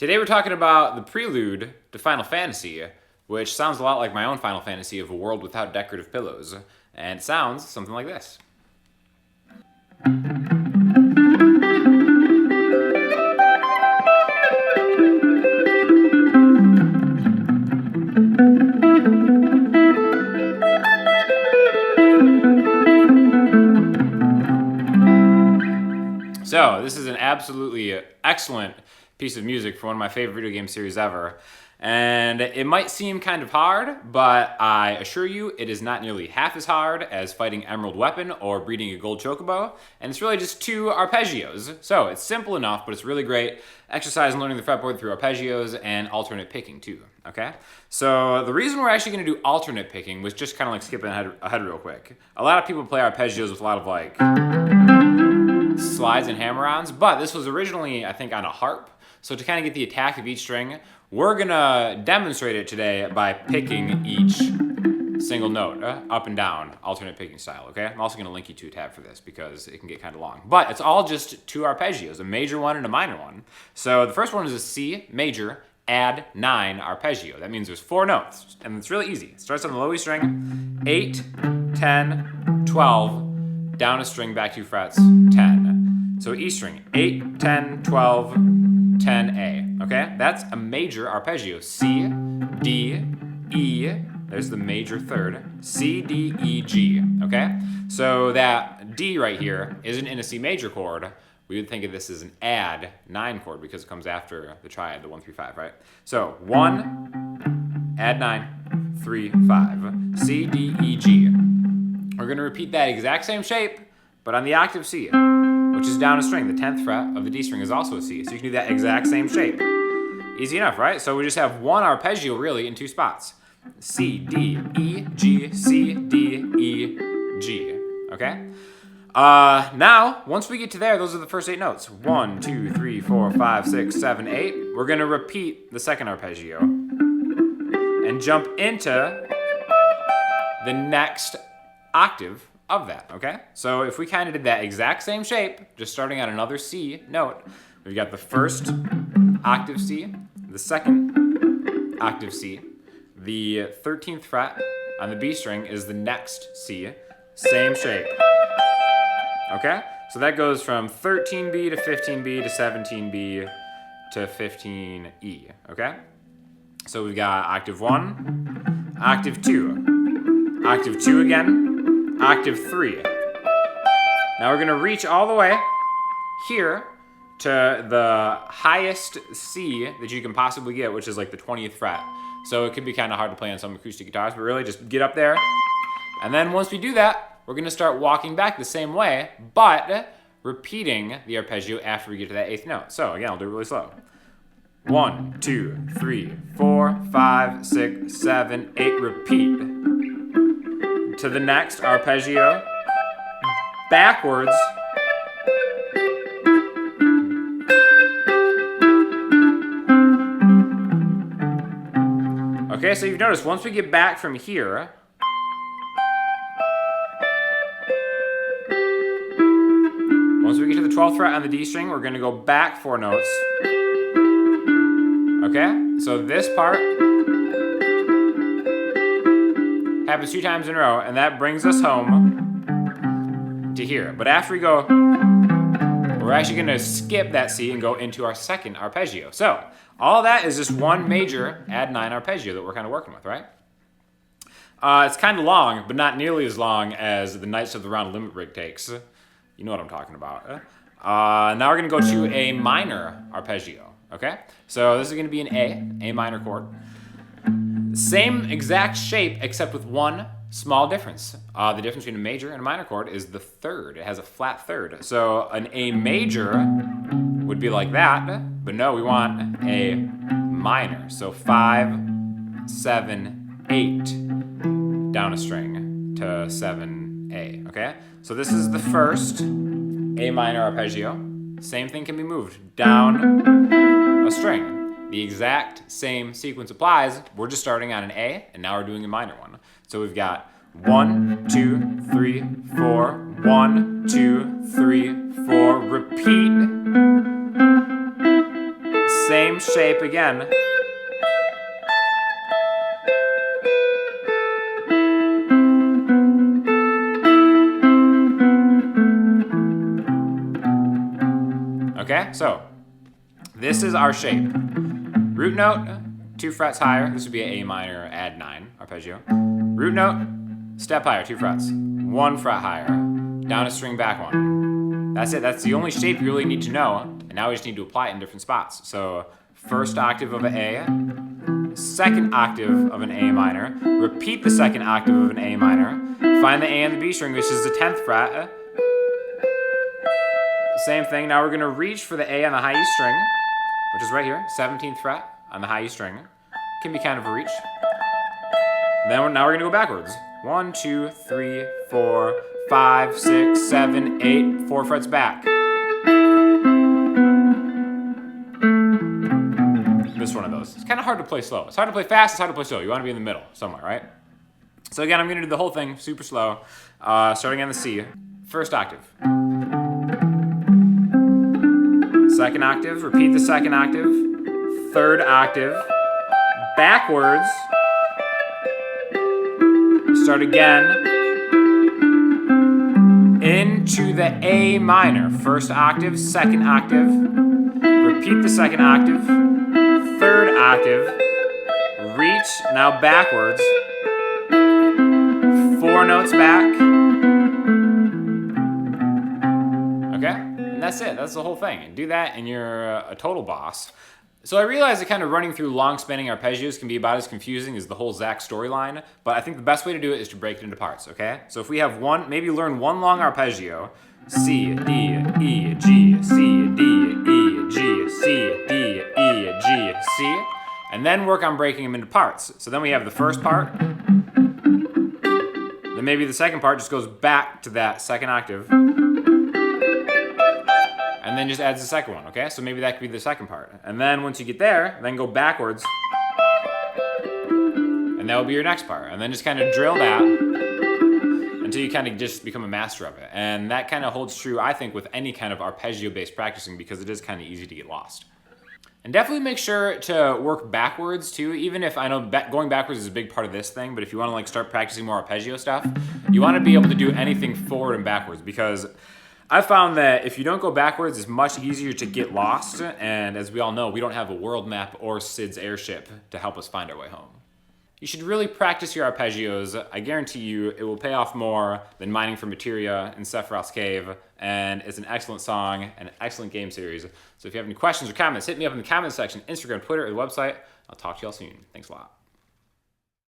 Today we're talking about the Prelude to Final Fantasy, which sounds a lot like my own Final Fantasy of a world without decorative pillows, and it sounds something like this. So, this is an absolutely excellent piece of music for one of my favorite video game series ever. And it might seem kind of hard, but I assure you it is not nearly half as hard as fighting Emerald Weapon or breeding a gold chocobo. And it's really just 2 arpeggios. So it's simple enough, but it's really great exercise in learning the fretboard through arpeggios and alternate picking too, okay? So the reason we're actually gonna do alternate picking was just kind of like skipping ahead real quick. A lot of people play arpeggios with a lot of like slides and hammer-ons, but this was originally, I think, on a harp. So to kind of get the attack of each string, we're gonna demonstrate it today by picking each single note, up and down, alternate picking style, okay? I'm also gonna link you to a tab for this because it can get kind of long. But it's all just 2 arpeggios, a major one and a minor one. So the first one is a C major, add 9 arpeggio. That means there's 4 notes, and it's really easy. It starts on the low E string, 8, 10, 12, down a string, back 2 frets, 10. So E string, 8, 10, 12, 10A, okay? That's a major arpeggio. C, D, E, there's the major third, C, D, E, G, okay? So that D right here isn't in a C major chord. We would think of this as an add 9 chord because it comes after the triad, the 1, 3, 5, right? So 1, add 9, 3, 5, C, D, E, G. We're gonna repeat that exact same shape, but on the octave C, which is down a string. The 10th fret of the D string is also a C, so you can do that exact same shape. Easy enough, right? So we just have 1 arpeggio really in 2 spots. C, D, E, G, C, D, E, G, okay? Now, once we get to there, those are the first 8 notes. 1, 2, 3, 4, 5, 6, 7, 8. We're gonna repeat the second arpeggio and jump into the next octave of that, okay? So if we kind of did that exact same shape, just starting on another C note, we've got the first octave C, the second octave C, the 13th fret on the B string is the next C, same shape, okay? So that goes from 13B to 15B to 17B to 15E, okay? So we've got octave 1, octave 2, octave 2 again, octave 3. Now we're gonna reach all the way here to the highest C that you can possibly get, which is like the 20th fret. So it could be kind of hard to play on some acoustic guitars, but really just get up there. And then once we do that, we're gonna start walking back the same way, but repeating the arpeggio after we get to that 8th note. So again, I'll do it really slow. 1, 2, 3, 4, 5, 6, 7, 8, repeat. To the next arpeggio, backwards, okay, so you've noticed once we get back from here, once we get to the 12th fret on the D string, we're gonna go back 4 notes, okay? So this part happens 2 times in a row, and that brings us home to here. But after we go, we're actually gonna skip that C and go into our second arpeggio. So all that is just 1 major add 9 arpeggio that we're kind of working with, right? It's kind of long, but not nearly as long as the Knights of the Round Limit Break takes. You know what I'm talking about. Now we're gonna go to a minor arpeggio, okay? So this is gonna be an A minor chord. Same exact shape, except with 1 small difference. The difference between a major and a minor chord is the third. It has a flat third. So an A major would be like that, but no, we want a minor. So 5, 7, 8, down a string to 7A, okay? So this is the first A minor arpeggio. Same thing can be moved down a string. The exact same sequence applies. We're just starting on an A, and now we're doing a minor one. So we've got 1, 2, 3, 4, 1, 2, 3, 4, repeat. Same same shape again. Okay, so this is our shape. Root note, 2 frets higher. This would be an A minor add 9 arpeggio. Root note, step higher, 2 frets. 1 fret higher. Down a string, back 1. That's it. That's the only shape you really need to know. And now we just need to apply it in different spots. So first octave of an A, second octave of an A minor. Repeat the second octave of an A minor. Find the A on the B string, which is the 10th fret. Same thing. Now we're going to reach for the A on the high E string, which is right here, 17th fret on the high E string. Can be kind of a reach. Then now we're going to go backwards. 1, 2, 3, 4, 5, 6, 7, 8, 4 frets back. This one of those. It's kind of hard to play slow. It's hard to play fast, it's hard to play slow. You want to be in the middle somewhere, right? So again, I'm going to do the whole thing super slow, starting on the C. First octave. Second octave, repeat the second octave. Third octave. Backwards. Start again. Into the A minor. First octave, second octave. Repeat the second octave. Third octave. Reach, now backwards. 4 notes back. Okay? And that's it. That's the whole thing. And do that and you're a total boss. So I realize that kind of running through long spanning arpeggios can be about as confusing as the whole Zach storyline, but I think the best way to do it is to break it into parts, okay? So if we have one, maybe learn one long arpeggio, C, D, E, G, C, D, E, G, C, D, E, G, C, and then work on breaking them into parts. So then we have the first part, then maybe the second part just goes back to that second octave, and then just adds the second one, okay? So maybe that could be the second part. And then once you get there, then go backwards, and that will be your next part. And then just kind of drill that until you kind of just become a master of it. And that kind of holds true, I think, with any kind of arpeggio-based practicing because it is kind of easy to get lost. And definitely make sure to work backwards too, even if I know going backwards is a big part of this thing, but if you want to like start practicing more arpeggio stuff, you want to be able to do anything forward and backwards because I found that if you don't go backwards, it's much easier to get lost, and as we all know, we don't have a world map or Sid's airship to help us find our way home. You should really practice your arpeggios. I guarantee you it will pay off more than mining for materia in Sephiroth's cave, and it's an excellent song and an excellent game series. So if you have any questions or comments, hit me up in the comments section, Instagram, Twitter, or the website. I'll talk to y'all soon. Thanks a lot.